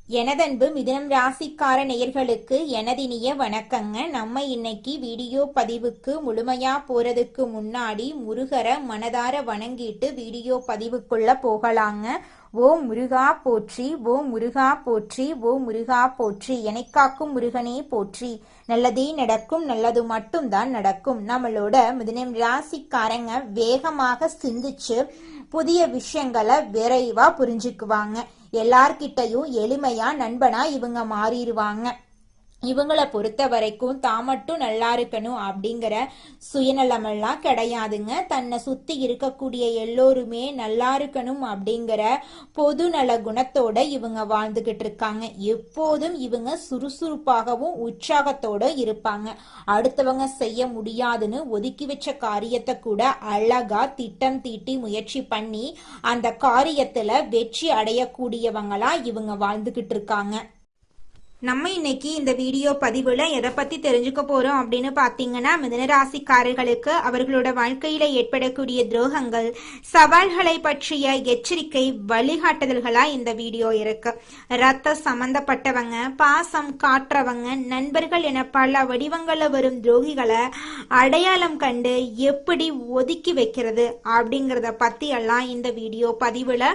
எனதன்பு மிதுனம் ராசிக்கார நேயர்களுக்கு எனதினிய வணக்கங்க. நம்ம இன்னைக்கு வீடியோ பதிவுக்கு முழுமையா போறதுக்கு முன்னாடி முருகரை மனதார வணங்கிட்டு வீடியோ பதிவுக்குள்ள போகலாங்க. ஓம் முருகா போற்றி, ஓம் முருகா போற்றி, ஓம் முருகா போற்றி, எனைக்காக்கும் முருகனே போற்றி. நல்லதே நடக்கும், நல்லது மட்டும்தான் நடக்கும். நம்மளோட மிதுனம் ராசிக்காரங்க வேகமாக சிந்திச்சு புதிய விஷயங்களை விரைவா புரிஞ்சுக்குவாங்க. எல்லார்கிட்டையும் எளிமையா நண்பனா இவங்க மாறிடுவாங்க. இவங்கள பொறுத்த வரைக்கும் தான் மட்டும் நல்லா இருக்கணும் அப்படிங்கிற சுயநலமெல்லாம் கிடையாதுங்க. தன்னை சுத்தி இருக்கக்கூடிய எல்லோருமே நல்லா இருக்கணும் அப்படிங்கிற பொது நல குணத்தோட இவங்க வாழ்ந்துகிட்டு இருக்காங்க. எப்போதும் இவங்க சுறுசுறுப்பாகவும் உற்சாகத்தோட இருப்பாங்க. அடுத்தவங்க செய்ய முடியாதுன்னு ஒதுக்கி வச்ச காரியத்தை கூட அழகா திட்டம் தீட்டி முயற்சி பண்ணி அந்த காரியத்துல வெற்றி அடையக்கூடியவங்களா இவங்க வாழ்ந்துகிட்டு இருக்காங்க. நம்ம இன்னைக்கு இந்த வீடியோ பதிவுல எதை பத்தி தெரிஞ்சுக்க போறோம் அப்படின்னு பாத்தீங்கன்னா, மிதுனராசிக்காரர்களுக்கு அவர்களோட வாழ்க்கையில ஏற்படக்கூடிய துரோகங்கள், சவால்களை பற்றிய எச்சரிக்கை வழிகாட்டுதல்களா இந்த வீடியோ இருக்கு. ரத்த சம்பந்தப்பட்டவங்க, பாசம் காட்டுறவங்க, நண்பர்கள் என பல வடிவங்கள்ல வரும் துரோகிகளை அடையாளம் கண்டு எப்படி ஒதுக்கி வைக்கிறது அப்படிங்கறத பத்தி எல்லாம் இந்த வீடியோ பதிவுல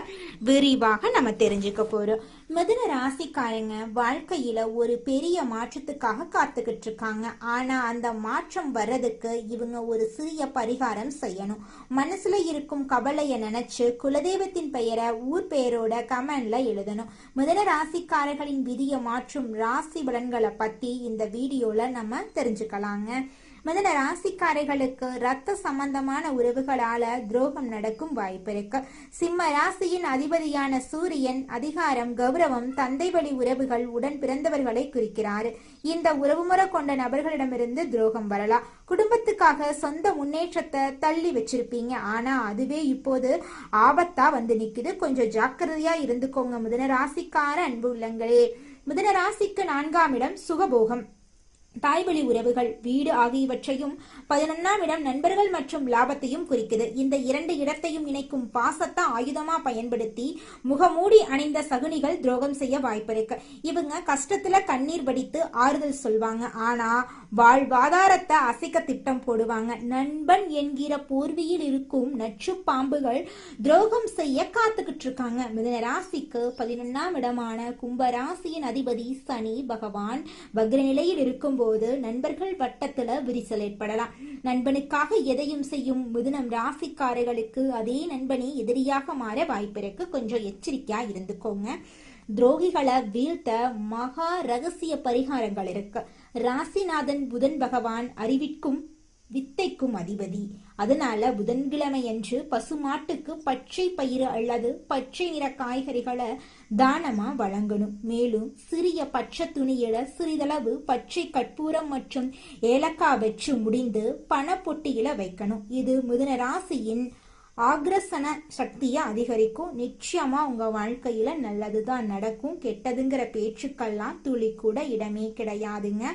விரிவாக நம்ம தெரிஞ்சுக்க போறோம். மிதுன ராசிக்காரங்க வாழ்க்கையில ஒரு பெரிய மாற்றத்துக்காக காத்துக்கிட்டு இருக்காங்க. ஆனா அந்த மாற்றம் வர்றதுக்கு இவங்க ஒரு சிறிய பரிகாரம் செய்யணும். மனசுல இருக்கும் கவலைய நினைச்சு குலதெய்வத்தின் பெயரை ஊர் பெயரோட கமெண்ட்ல எழுதணும். மிதுன ராசிக்காரர்களின் விதியை மாற்றும் ராசி பலன்களை பத்தி இந்த வீடியோல நம்ம தெரிஞ்சுக்கலாங்க. மிதுன ராசிக்காரர்களுக்கு ரத்த சம்பந்தமான உறவுகளால துரோகம் நடக்கும் வாய்ப்பு இருக்கு. சிம்ம ராசியின் அதிபதியான சூரியன் அதிகாரம், கௌரவம், தந்தை வழி உறவுகள், உடன் பிறந்தவர்களை குறிக்கிறார். இந்த உறவுமுறை கொண்ட நபர்களிடமிருந்து துரோகம் வரலாம். குடும்பத்துக்காக சொந்த முன்னேற்றத்தை தள்ளி வச்சிருப்பீங்க. ஆனா அதுவே இப்போது ஆபத்தா வந்து நிக்குது. கொஞ்சம் ஜாக்கிரதையா இருந்துக்கோங்க மிதுன ராசிக்கார அன்பு உள்ளங்களே. மிதுன ராசிக்கு 4ஆம் இடம் சுகபோகம், தாய்வழி உறவுகள், வீடு ஆகியவற்றையும் 11ஆம் இடம் நண்பர்கள் மற்றும் லாபத்தையும் குறிக்குது. இந்த 2 இடத்தையும் இணைக்கும் பாசத்தை ஆயுதமா பயன்படுத்தி முகமூடி அணிந்த சகுனிகள் துரோகம் செய்ய வாய்ப்பிருக்கு. இவங்க கஷ்டத்துல கண்ணீர் வடித்து ஆறுதல் சொல்வாங்க. ஆனா வாழ்வாதாரத்தை அசைக்க திட்டம் போடுவாங்க. நண்பன் என்கிற போர்வியில் இருக்கும் நச்சு பாம்புகள் துரோகம் செய்ய காத்துக்கிட்டு இருக்காங்க. மிதுன ராசிக்கு 11ஆம் இடமான கும்பராசியின் அதிபதி சனி பகவான் வக்ர நிலையில் இருக்கும் போது நண்பர்கள் வட்டத்துல விரிசல் ஏற்படலாம். நண்பனுக்காக எதையும் செய்யும் மிதுனம் ராசிக்காரர்களுக்கு அதே நண்பனே எதிரியாக மாற வாய்ப்பிருக்கு. கொஞ்சம் எச்சரிக்கையா இருந்துக்கோங்க. துரோகிகளை வீழ்த்த மகா ரகசிய பரிகாரங்கள் இருக்கு. ராசிநாதன் புதன் பகவான் அறிவிற்கும் வித்தைக்கும் அதிபதி. அதனால புதன்கிழமையன்று பசுமாட்டுக்கு பச்சை பயிறு அல்லது பச்சை நிற காய்கறிகளை தானமா வழங்கணும். மேலும் சிறிய பச்சை துணியில சிறிதளவு பச்சை கற்பூரம் மற்றும் ஏலக்காய் வச்சு முடிந்து பணப்பொட்டியில வைக்கணும். இது மிதுன ராசியின் ஆக்ரசன சக்தியை அதிகரிக்கும். நிச்சயமா உங்க வாழ்க்கையில நல்லதுதான் நடக்கும். கெட்டதுங்கிற பேச்சுக்கெல்லாம் துளி கூட இடமே கிடையாதுங்க.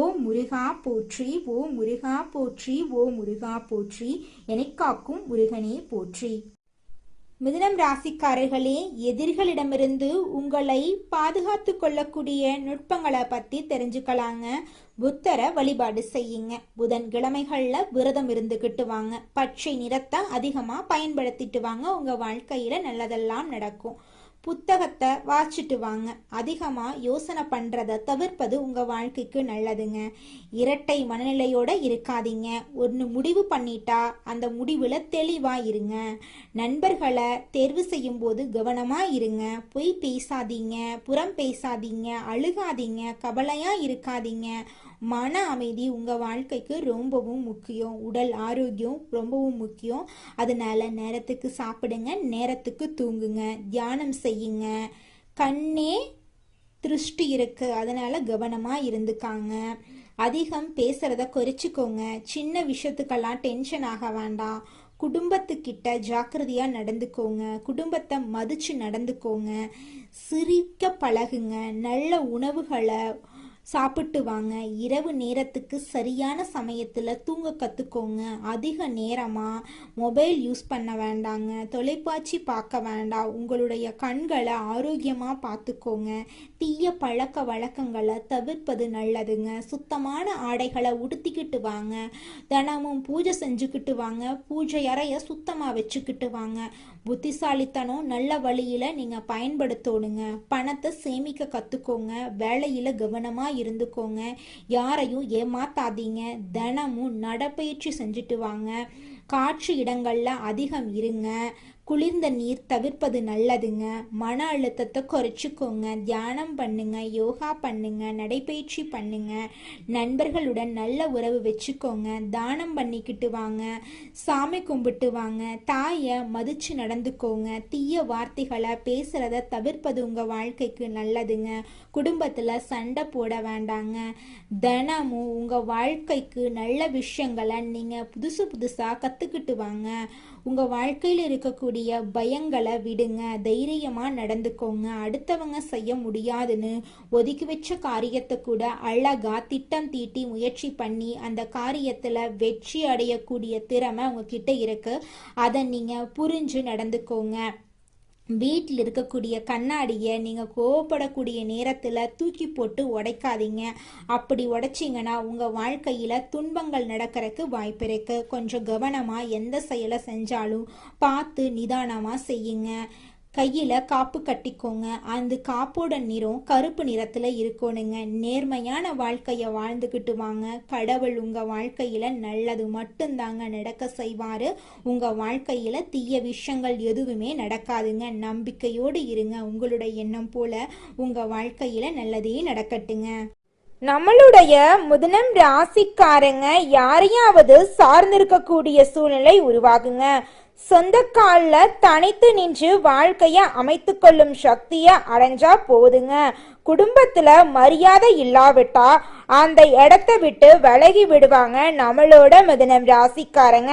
ஓம் முருகா போற்றி, ஓம் முருகா போற்றி, ஓம் முருகா போற்றி, எனைக்காக்கும் முருகனே போற்றி. மிதுனம் ராசிக்காரர்களே, எதிரிகளிடமிருந்து உங்களை பாதுகாத்து கொள்ளக்கூடிய நுட்பங்களை பத்தி தெரிஞ்சுக்கலாங்க. புத்தரை வழிபாடு செய்யுங்க. புதன்கிழமைகள்ல விரதம் இருந்துகிட்டு வாங்க. பச்சை நிறத்தை அதிகமா பயன்படுத்திட்டு வாங்க. உங்க வாழ்க்கையில நல்லதெல்லாம் நடக்கும். புத்தகத்தை வாசிச்சுட்டு வாங்க. அதிகமா யோசனை பண்றத தவிர்ப்பது உங்க வாழ்க்கைக்கு நல்லதுங்க. இரட்டை மனநிலையோட இருக்காதீங்க. ஒன்று முடிவு பண்ணிட்டா அந்த முடிவுல தெளிவா இருங்க. நண்பர்களை தேர்வு செய்யும் போது கவனமா இருங்க. பொய் பேசாதீங்க, புறம் பேசாதீங்க, அழுகாதீங்க, கவலையா இருக்காதீங்க. மன அமைதி உங்க வாழ்க்கைக்கு ரொம்பவும் முக்கியம். உடல் ஆரோக்கியம் ரொம்பவும் முக்கியம். அதனால நேரத்துக்கு சாப்பிடுங்க, நேரத்துக்கு தூங்குங்க, தியானம் செய்யுங்க. கண்ணே திருஷ்டி இருக்கு, அதனால கவனமா இருந்துக்காங்க. அதிகம் பேசுறத குறைச்சிக்கோங்க. சின்ன விஷயத்துக்கெல்லாம் டென்ஷன் ஆக வேண்டாம். குடும்பத்துக்கிட்ட ஜாக்கிரதையா நடந்துக்கோங்க. குடும்பத்தை மதிச்சு நடந்துக்கோங்க. சிரிக்க பழகுங்க. நல்ல உணவுகளை சாப்பிட்டு வாங்க. இரவு நேரத்துக்கு சரியான சமயத்தில் தூங்க கற்றுக்கோங்க. அதிக நேரமாக மொபைல் யூஸ் பண்ண வேண்டாங்க. தொலைக்காட்சி பார்க்க வேண்டாம். உங்களுடைய கண்களை ஆரோக்கியமாக பார்த்துக்கோங்க. தீய பழக்க வழக்கங்களை தவிர்ப்பது நல்லதுங்க. சுத்தமான ஆடைகளை உடுத்திக்கிட்டு வாங்க. தினமும் பூஜை செஞ்சுக்கிட்டு வாங்க. பூஜை அறையை சுத்தமாக வச்சுக்கிட்டு வாங்க. புத்திசாலித்தனம் நல்ல வழியில் நீங்கள் பயன்படுத்தணுங்க. பணத்தை சேமிக்க கற்றுக்கோங்க. வேலையில் கவனமாக இருந்துக்கோங்க. யாரையும் ஏமாத்தாதீங்க. தினமும் நடைப்பயிற்சி செஞ்சுட்டு வாங்க. காற்று இடங்கள்ல அதிகம் இருங்க. குளிர்ந்த நீர் தவிர்ப்பது நல்லதுங்க. மன அழுத்தத்தை குறைச்சிக்கோங்க. தியானம் பண்ணுங்க. யோகா பண்ணுங்க. நடைப்பயிற்சி பண்ணுங்க. நண்பர்களுடன் நல்ல உறவு வச்சுக்கோங்க. தானம் பண்ணிக்கிட்டு வாங்க. சாமி கும்பிட்டு வாங்க. தாயை மதிச்சு நடந்துக்கோங்க. தீய வார்த்தைகளை பேசுறத தவிர்ப்பது உங்க வாழ்க்கைக்கு நல்லதுங்க. குடும்பத்துல சண்டை போட வேண்டாங்க. தினமும் உங்க வாழ்க்கைக்கு நல்ல விஷயங்களை நீங்க புதுசா கத்துக்கிட்டு வாங்க. உங்க வாழ்க்கையில் இருக்கக்கூடிய பயங்களை விடுங்க. தைரியமா நடந்துக்கோங்க. அடுத்தவங்க செய்ய முடியாதுன்னு ஒதுக்கி வச்ச காரியத்தை கூட அழகா திட்டம் தீட்டி முயற்சி பண்ணி அந்த காரியத்துல வெற்றி அடையக்கூடிய திறமை உங்ககிட்ட இருக்கு. அதை நீங்க புரிஞ்சு நடந்துக்கோங்க. வீட்டில் இருக்கக்கூடிய கண்ணாடியை நீங்கள் கோவப்படக்கூடிய நேரத்தில் தூக்கி போட்டு உடைக்காதீங்க. அப்படி உடைச்சிங்கன்னா உங்கள் வாழ்க்கையில் துன்பங்கள் நடக்கிறதுக்கு வாய்ப்பு இருக்கு. கொஞ்சம் கவனமாக எந்த செயலை செஞ்சாலும் பார்த்து நிதானமாக செய்யுங்க. கையில் காப்பு கட்டிக்கோங்க. அந்த காப்போட நிறம் கருப்பு நிறத்தில் இருக்கணுங்க. நேர்மையான வாழ்க்கையை வாழ்ந்துக்கிட்டு வாங்க. கடவுள் உங்கள் வாழ்க்கையில் நல்லது மட்டும்தாங்க நடக்க செய்வார். உங்கள் வாழ்க்கையில் தீய விஷயங்கள் எதுவுமே நடக்காதுங்க. நம்பிக்கையோடு இருங்க. உங்களுடைய எண்ணம் போல உங்கள் வாழ்க்கையில் நல்லதே நடக்கட்டுங்க. நம்மளுடைய மிதுனம் ராசிக்காரங்க யாரையாவது சார்ந்திருக்கக்கூடிய சூழ்நிலை உருவாகுங்க. சொந்த காலில் தனித்து நின்று வாழ்க்கைய அமைத்து கொள்ளும் சக்திய அடைஞ்சா போதுங்க. குடும்பத்துல மரியாதை இல்லாவிட்டா அந்த இடத்த விட்டு விலகி விடுவாங்க நம்மளோட மிதுனம் ராசிக்காரங்க.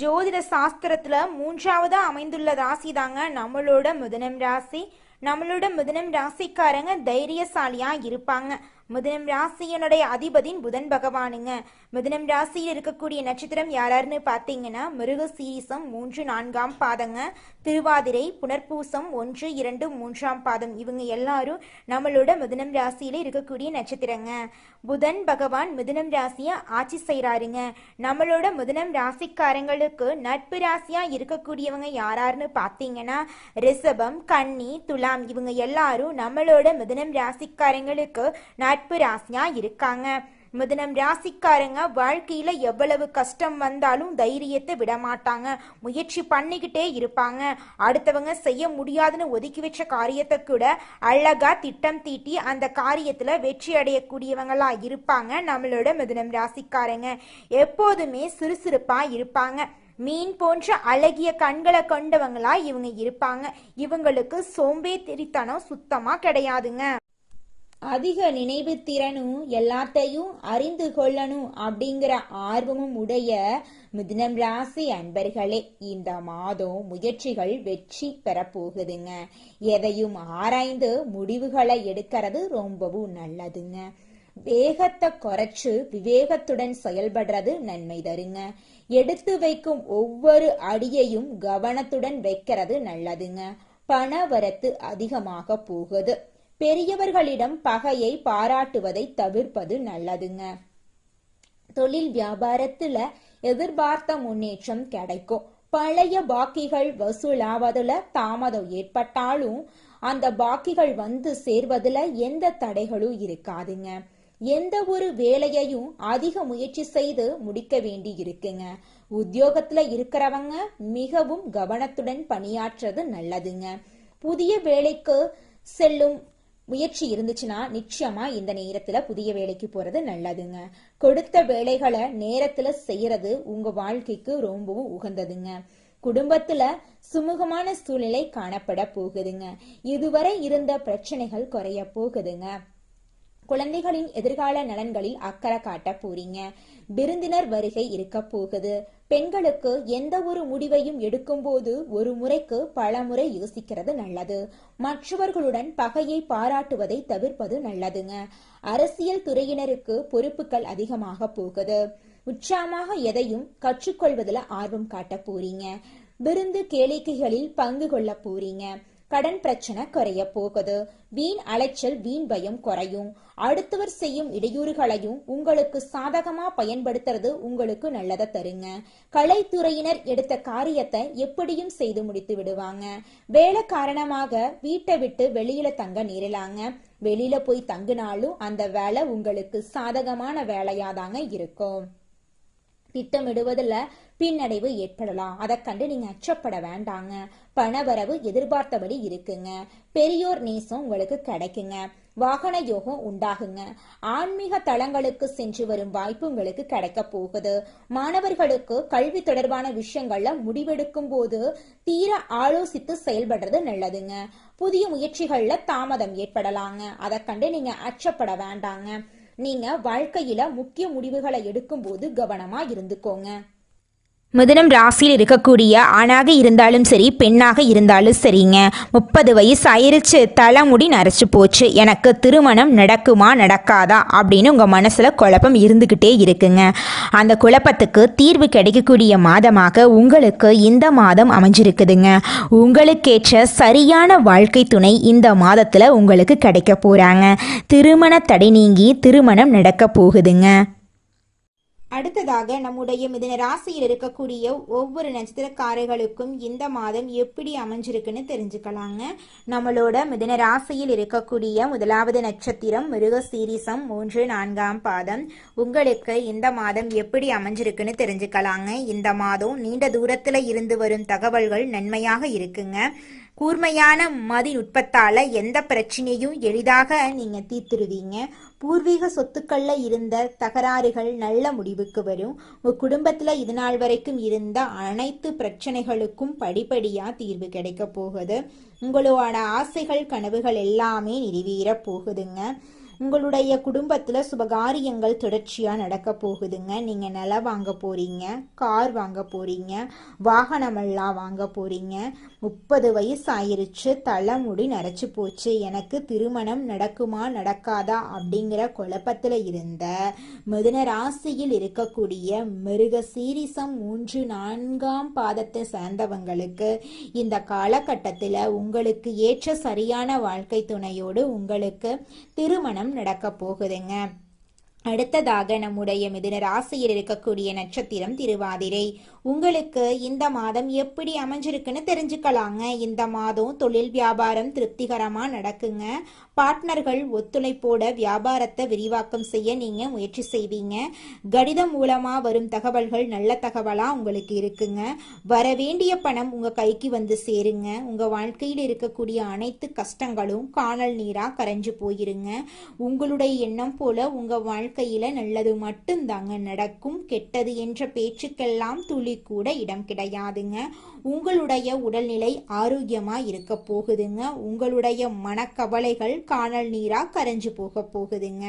ஜோதிட சாஸ்திரத்துல 3வது அமைந்துள்ள ராசி தாங்க நம்மளோட மிதுனம் ராசி. நம்மளோட மிதுனம் ராசிக்காரங்க தைரியசாலியா இருப்பாங்க. மிதுனம் ராசியினுடைய அதிபதி புதன் பகவானுங்க. மிதுனம் ராசியில் இருக்கக்கூடிய நட்சத்திரம் யாராருன்னு பார்த்தீங்கன்னா மிருகசீரிசம் 3, 4ஆம் பாதங்க. திருவாதிரை, புனர்பூசம் 1, 2, 3ஆம் பாதம். இவங்க எல்லாரும் நம்மளோட மிதுனம் ராசியில இருக்கக்கூடிய நட்சத்திரங்க. புதன் பகவான் மிதுனம் ராசியை ஆட்சி செய்யறாருங்க. நம்மளோட மிதுனம் ராசிக்காரங்களுக்கு நட்பு ராசியா இருக்கக்கூடியவங்க யாராருன்னு பார்த்தீங்கன்னா ரிஷபம், கன்னி, துலாம். இவங்க எல்லாரும் நம்மளோட மிதுனம் ராசிக்காரங்களுக்கு நட்பு ராசியா இருக்காங்க. மிதுனம் ராசிக்காரங்க வாழ்க்கையில எவ்வளவு கஷ்டம் வந்தாலும் தைரியத்தை விட மாட்டாங்க. முயற்சி பண்ணிக்கிட்டே இருப்பாங்க. அடுத்தவங்க செய்ய முடியாதுன்னு ஒதுக்கி வச்ச காரியத்தை கூட அழகா திட்டம் தீட்டி அந்த காரியத்துல வெற்றி அடையக்கூடியவங்களா இருப்பாங்க நம்மளோட மிதுனம் ராசிக்காரங்க. எப்போதுமே சுறுசுறுப்பா இருப்பாங்க. மீன் போன்ற அழகிய கண்களை கொண்டவங்களா இவங்க இருப்பாங்க. இவங்களுக்கு சோம்பேறித்தனம் சுத்தமா கிடையாதுங்க. அதிக நினைவு திறனும் எல்லாத்தையும் அறிந்து கொள்ளணும் அப்படிங்கிற ஆர்வமும் உடைய மிதுனம் ராசி அன்பர்களே, இந்த மாதம் முயற்சிகள் வெற்றி பெற போகுதுங்க. எதையும் ஆராய்ந்து முடிவுகளை எடுக்கிறது ரொம்பவும் நல்லதுங்க. வேகத்தை குறைச்சு விவேகத்துடன் செயல்படுறது நன்மை தருங்க. எடுத்து வைக்கும் ஒவ்வொரு அடியையும் கவனத்துடன் வைக்கிறது நல்லதுங்க. பண வரத்து அதிகமாக போகுது. பெரியவர்களிடம் பகையை பாராட்டுவதை தவிர்ப்பது நல்லதுங்க. தொழில் வியாபாரத்துல எதிர்பார்த்த முன்னேற்றம் கிடைக்கும். பழைய பாக்கிகள் வசூலாவதுல தாமதம் ஏற்பட்டாலும் அந்த பாக்கிகள் வந்து சேர்வதுல எந்த தடைகளும் இருக்காதுங்க. எந்த ஒரு வேலையையும் அதிக முயற்சி செய்து முடிக்க வேண்டி இருக்குங்க. உத்தியோகத்துல இருக்கிறவங்க மிகவும் கவனத்துடன் பணியாற்றுறது நல்லதுங்க. புதிய வேலைக்கு செல்லும் முயற்சி இருந்துச்சுன்னா நிச்சயமா இந்த நேரத்துல புதிய வேலைக்கு போறது நல்லதுங்க. கொடுத்த வேலைகளை நேரத்துல செய்யறது உங்க வாழ்க்கைக்கு ரொம்பவும் உகந்ததுங்க. குடும்பத்துல சுமூகமான சூழ்நிலை காணப்பட போகுதுங்க. இதுவரை இருந்த பிரச்சனைகள் குறைய போகுதுங்க. குழந்தைகளின் எதிர்கால நலன்களில் அக்கறை காட்ட போறீங்க. விருந்தினர் வருகை இருக்க போகுது. பெண்களுக்கு எந்த ஒரு முடிவையும் எடுக்கும் போது ஒரு முறைக்கு பல முறை யோசிக்கிறது நல்லது. மற்றவர்களுடன் பகையை பாராட்டுவதை தவிர்ப்பது நல்லதுங்க. அரசியல் துறையினருக்கு பொறுப்புகள் அதிகமாக போகுது. உற்சாகமாக எதையும் கற்றுக்கொள்வதில் ஆர்வம் காட்ட போறீங்க. விருந்து கேளிக்கைகளில் பங்கு கொள்ள போறீங்க. கடன் பிரச்சனை குறைய போகுது. வீண் அலைச்சல் வீண் பயம் குறையும். அடுத்தவர் செய்யும் இடையூறுகளையும் உங்களுக்கு சாதகமா பயன்படுத்துறது உங்களுக்கு நல்லதை தருங்க. கலைத்துறையினர் எடுத்த காரியத்தை எப்படியும் செய்து முடித்து விடுவாங்க. வேலை காரணமாக வீட்டை விட்டு வெளியில தங்க நேரலாங்க. வெளியில போய் தங்கினாலும் அந்த வேலை உங்களுக்கு சாதகமான வேலையாதாங்க இருக்கும். திட்டமிடுவதில் பின்னடைவு ஏற்படலாம். அதை கண்டு நீங்க அச்சப்பட வேண்டாங்க. பணவரவு எதிர்பார்த்தபடி இருக்குங்க. பெரியோர் நேசம் உங்களுக்கு கிடைக்குங்க. வாகன யோகம் உண்டாகுங்க. ஆன்மீக தலங்களுக்கு சென்று வரும் வாய்ப்பு உங்களுக்கு கிடைக்க போகுது. மாணவர்களுக்கு கல்வி தொடர்பான விஷயங்கள்ல முடிவெடுக்கும் போது தீர ஆலோசித்து செயல்படுறது நல்லதுங்க. புதிய முயற்சிகள்ல தாமதம் ஏற்படலாங்க. அதை கண்டு நீங்க அச்சப்பட வேண்டாங்க. நீங்க வாழ்க்கையில முக்கிய முடிவுகளை எடுக்கும் போது கவனமா இருந்துக்கோங்க. மிதுனம் ராசியில் இருக்கக்கூடிய ஆணாக இருந்தாலும் சரி பெண்ணாக இருந்தாலும் சரிங்க, 30 வயசு ஆயிருச்சு, தலைமுடி நரைச்சு போச்சு, எனக்கு திருமணம் நடக்குமா நடக்காதா அப்படின்னு உங்கள் மனசில் குழப்பம் இருந்துக்கிட்டே இருக்குங்க. அந்த குழப்பத்துக்கு தீர்வு கிடைக்கக்கூடிய மாதமாக உங்களுக்கு இந்த மாதம் அமைஞ்சிருக்குதுங்க. உங்களுக்கேற்ற சரியான வாழ்க்கை துணை இந்த மாதத்தில் உங்களுக்கு கிடைக்க போகிறாங்க. திருமண தடை நீங்கி திருமணம் நடக்க போகுதுங்க. அடுத்ததாக நம்முடைய மிதுன ராசியில் இருக்கக்கூடிய ஒவ்வொரு நட்சத்திரக்காரர்களுக்கும் இந்த மாதம் எப்படி அமைஞ்சிருக்குன்னு தெரிஞ்சுக்கலாங்க. நம்மளோட மிதுன ராசியில் இருக்கக்கூடிய முதலாவது நட்சத்திரம் மிருகசீரிசம் 3, 4ஆம் பாதம். உங்களுக்கு இந்த மாதம் எப்படி அமைஞ்சிருக்குன்னு தெரிஞ்சுக்கலாங்க. இந்த மாதம் நீண்ட தூரத்துல இருந்து வரும் தகவல்கள் நன்மையாக இருக்குங்க. கூர்மையான மதிநுட்பத்தால எந்த பிரச்சனையும் எளிதாக நீங்க தீர்த்துருவீங்க. பூர்வீக சொத்துக்கள்ல இருந்த தகராறுகள் நல்ல முடிவுக்கு வரும். உங்க குடும்பத்துல இது நாள் வரைக்கும் இருந்த அனைத்து பிரச்சனைகளுக்கும் படிப்படியா தீர்வு கிடைக்க போகுது. உங்களோட ஆசைகள் கனவுகள் எல்லாமே நிறைவேற போகுதுங்க. உங்களுடைய குடும்பத்துல சுபகாரியங்கள் தொடர்ச்சியா நடக்க போகுதுங்க. நீங்க நிலம் வாங்க போறீங்க, கார் வாங்க போறீங்க, வாகனமெல்லாம் வாங்க போறீங்க. 30 வயசு ஆயிருச்சு, தலைமுடி நரைச்சு போச்சு, எனக்கு திருமணம் நடக்குமா நடக்காதா அப்படிங்கிற குழப்பத்துல இருந்த மிதுன ராசியில் இருக்கக்கூடிய மிருகசீரிசம் 3, 4ஆம் பாதத்தை சேர்ந்தவங்களுக்கு இந்த காலகட்டத்துல உங்களுக்கு ஏற்ற சரியான வாழ்க்கை துணையோடு உங்களுக்கு திருமணம் நடக்க போகுதுங்க. அடுத்ததாக நம்முடைய மிதுன ராசியில் இருக்கக்கூடிய நட்சத்திரம் திருவாதிரை. உங்களுக்கு இந்த மாதம் எப்படி அமைஞ்சிருக்குன்னு தெரிஞ்சுக்கலாங்க. இந்த மாதம் தொழில் வியாபாரம் திருப்திகரமா நடக்குங்க. பார்ட்னர்கள் ஒத்துழைப்போட வியாபாரத்தை விரிவாக்கம் செய்ய நீங்க முயற்சி செய்வீங்க. கடிதம் மூலமா வரும் தகவல்கள் நல்ல தகவலா உங்களுக்கு இருக்குங்க. வரவேண்டிய பணம் உங்க கைக்கு வந்து சேருங்க. உங்க வாழ்க்கையில் இருக்கக்கூடிய அனைத்து கஷ்டங்களும் காணல் நீரா கரைஞ்சு போயிருங்க. உங்களுடைய எண்ணம் போல உங்க வாழ்க்கையில நல்லது மட்டும்தாங்க நடக்கும். கெட்டது என்ற பேச்சுக்கெல்லாம் துளி கூட இடம் கிடையாதுங்க. உங்களுடைய உடல்நிலை ஆரோக்கியமா இருக்க போகுதுங்க. உங்களுடைய மனக்கவலைகள் காணல் நீரா கரைஞ்சு போக போகுதுங்க.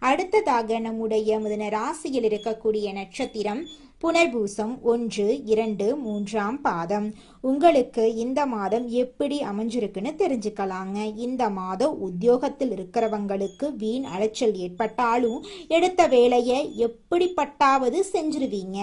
அடுத்ததாக நம்முடைய மிதுன ராசியில் இருக்கக்கூடிய நட்சத்திரம் புனர்பூசம் 1, 2, 3ஆம் பாதம். உங்களுக்கு இந்த மாதம் எப்படி அமைஞ்சிருக்குன்னு தெரிஞ்சுக்கலாங்க. இந்த மாதம் உத்தியோகத்தில் இருக்கிறவங்களுக்கு வீண் அலைச்சல் ஏற்பட்டாலும் எடுத்த வேலையை எப்படிப்பட்டாவது செஞ்சிருவீங்க.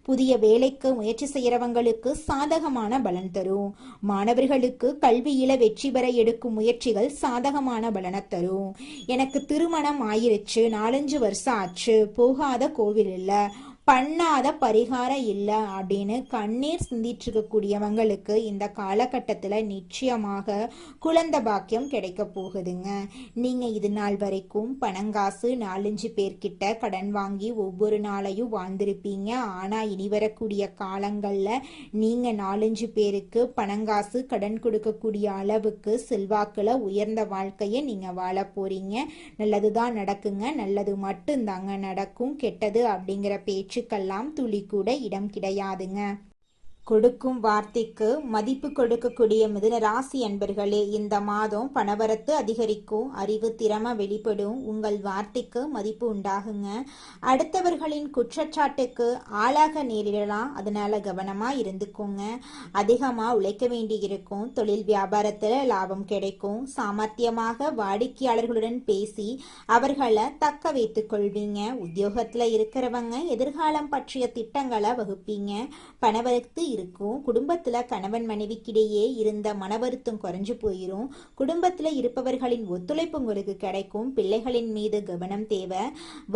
புதிய வேலைக்கு முயற்சி செய்யறவங்களுக்கு சாதகமான பலன் தரும். மாணவர்களுக்கு கல்வியில வெற்றி பெற எடுக்கும் முயற்சிகள் சாதகமான பலனை தரும். எனக்கு திருமணம் ஆயிருச்சு, 4-5 வருஷம் ஆச்சு, போகாத கோவில் இல்லை, பண்ணாத பரிகாரம் இல்லை அப்படின்னு கண்ணீர் சிந்திட்டு இருக்கக்கூடியவங்களுக்கு இந்த காலகட்டத்தில் நிச்சயமாக குழந்தை பாக்கியம் கிடைக்க போகுதுங்க. நீங்கள் இது நாள் வரைக்கும் பணங்காசு 4-5 பேர்கிட்ட கடன் வாங்கி ஒவ்வொரு நாளையும் வாழ்ந்திருப்பீங்க. ஆனால் இனி வரக்கூடிய காலங்களில் நீங்கள் 4-5 பேருக்கு பணங்காசு கடன் கொடுக்கக்கூடிய அளவுக்கு செல்வாக்கில் உயர்ந்த வாழ்க்கையை நீங்கள் வாழ போறீங்க. நல்லதுதான் நடக்குங்க. நல்லது மட்டும்தாங்க நடக்கும். கெட்டது அப்படிங்கிற பேச்சுக்கெல்லாம் துளி கூட இடம் கிடையாதுங்க. கொடுக்கும் வார்த்தைக்கு மதிப்பு கொடுக்கக்கூடிய மிதுன ராசி அன்பர்களே, இந்த மாதம் பணவரத்து அதிகரிக்கும், அறிவு திறமை வெளிப்படும், உங்கள் வார்த்தைக்கு மதிப்பு உண்டாகுங்க. அடுத்தவர்களின் குற்றச்சாட்டுக்கு ஆளாக நேரிடலாம், அதனால கவனமா இருந்துக்கோங்க. அதிகமா உழைக்க வேண்டி இருக்கும். தொழில் வியாபாரத்துல லாபம் கிடைக்கும். சாமர்த்தியமாக வாடிக்கையாளர்களுடன் பேசி அவர்களை தக்க வைத்துக் கொள்வீங்க. உத்தியோகத்துல இருக்கிறவங்க எதிர்காலம் பற்றிய திட்டங்களை வகுப்பீங்க. பணவரத்து இருக்கும். குடும்பத்துல கணவன் மனைவிக்கிடையே இருந்த மனவருத்தம் குறைஞ்சு போயிரும். குடும்பத்துல இருப்பவர்களின் ஒத்துழைப்பு உங்களுக்கு கிடைக்கும். பிள்ளைகளின் மீது கவனம் தேவை.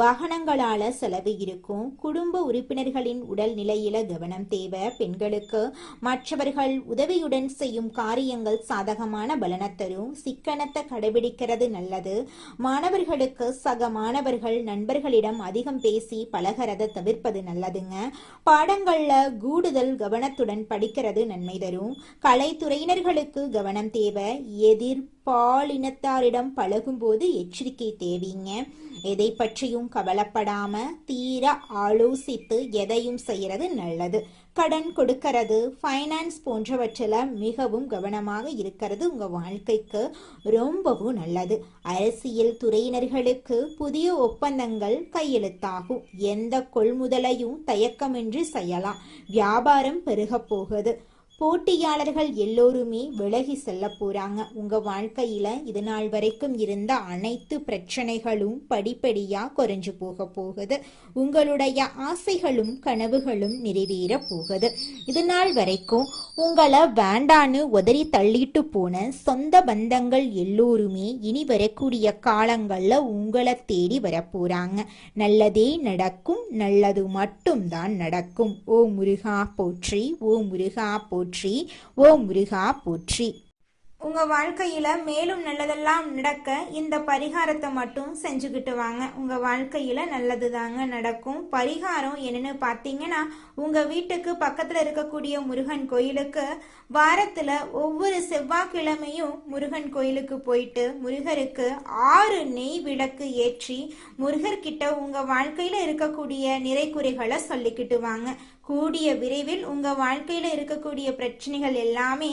வாகனங்களால செலவு இருக்கும். குடும்ப உறுப்பினர்களின் உடல் நிலையில கவனம் தேவை. பெண்களுக்கு மற்றவர்கள் உதவியுடன் செய்யும் காரியங்கள் சாதகமான பலனை தரும். சிக்கனத்தை கடைபிடிக்கிறது நல்லது. மாணவர்களுக்கு சக மாணவர்கள் நண்பர்களிடம் அதிகம் பேசி பழகிறத தவிர்ப்பது நல்லதுங்க. பாடங்கள்ல கூடுதல் கவனத்துடன் படிக்கிறது நன்மை தரும். கலைத்துறையினர்களுக்கு கவனம் தேவை. எதிர்பாலினத்தாரிடம் பழகும்போது எச்சரிக்கை தேவைங்க. எதை பற்றியும் கவலைப்படாம தீர ஆலோசித்து எதையும் செய்யறது நல்லது. கடன் கொடுக்கிறது, ஃபைனான்ஸ் போன்றவற்றில் மிகவும் கவனமாக இருக்கிறது உங்க வாழ்க்கைக்கு ரொம்பவும் நல்லது. அரசியல் துறையினர்களுக்கு புதிய ஒப்பந்தங்கள் கையெழுத்தாகும். எந்த கொள்முதலையும் தயக்கமின்றி செய்யலாம். வியாபாரம் பெருக போகுது. போட்டியாளர்கள் எல்லோருமே விலகி செல்ல போறாங்க. உங்க வாழ்க்கையில இது நாள் வரைக்கும் இருந்த அனைத்து பிரச்சனைகளும் படிப்படியா குறைஞ்சு போக போகுது. உங்களுடைய ஆசைகளும் கனவுகளும் நிறைவேற போகுது. இது நாள் வரைக்கும் உங்களை வேண்டான்னு உதறி தள்ளிட்டு போன சொந்த பந்தங்கள் எல்லோருமே இனி வரக்கூடிய காலங்கள்ல உங்களை தேடி வரப்போறாங்க. நல்லதே நடக்கும். நல்லது மட்டும்தான் நடக்கும். ஓ முருகா போற்றி, ஓ முருகா போற்றி, ஓ முருகா போற்றி. உங்க வாழ்க்கையில மேலும் நல்லதெல்லாம் நடக்க இந்த பரிகாரத்தை மட்டும் செஞ்சுக்கிட்டு வாங்க. உங்க வாழ்க்கையில நல்லது தாங்க நடக்கும். பரிகாரம் என்னன்னு பார்த்தீங்கன்னா, உங்க வீட்டுக்கு பக்கத்துல இருக்கக்கூடிய முருகன் கோயிலுக்கு வாரத்துல ஒவ்வொரு செவ்வாய்க்கிழமையும் முருகன் கோயிலுக்கு போயிட்டு முருகருக்கு 6 நெய் விளக்கு ஏற்றி முருகர்கிட்ட உங்க வாழ்க்கையில இருக்கக்கூடிய நிறைக்குறைகளை சொல்லிக்கிட்டு வாங்க. கூடிய விரைவில் உங்க வாழ்க்கையில இருக்கக்கூடிய பிரச்சனைகள் எல்லாமே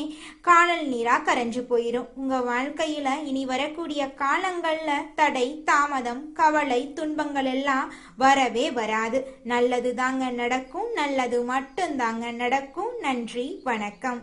காணல் நீரா கரைஞ்சு போயிடும். உங்க வாழ்க்கையில இனி வரக்கூடிய காலங்கள்ல தடை, தாமதம், கவலை, துன்பங்கள் எல்லாம் வரவே வராது. நல்லது தாங்க நடக்கும். நல்லது மட்டும் தாங்க நடக்கும். நன்றி, வணக்கம்.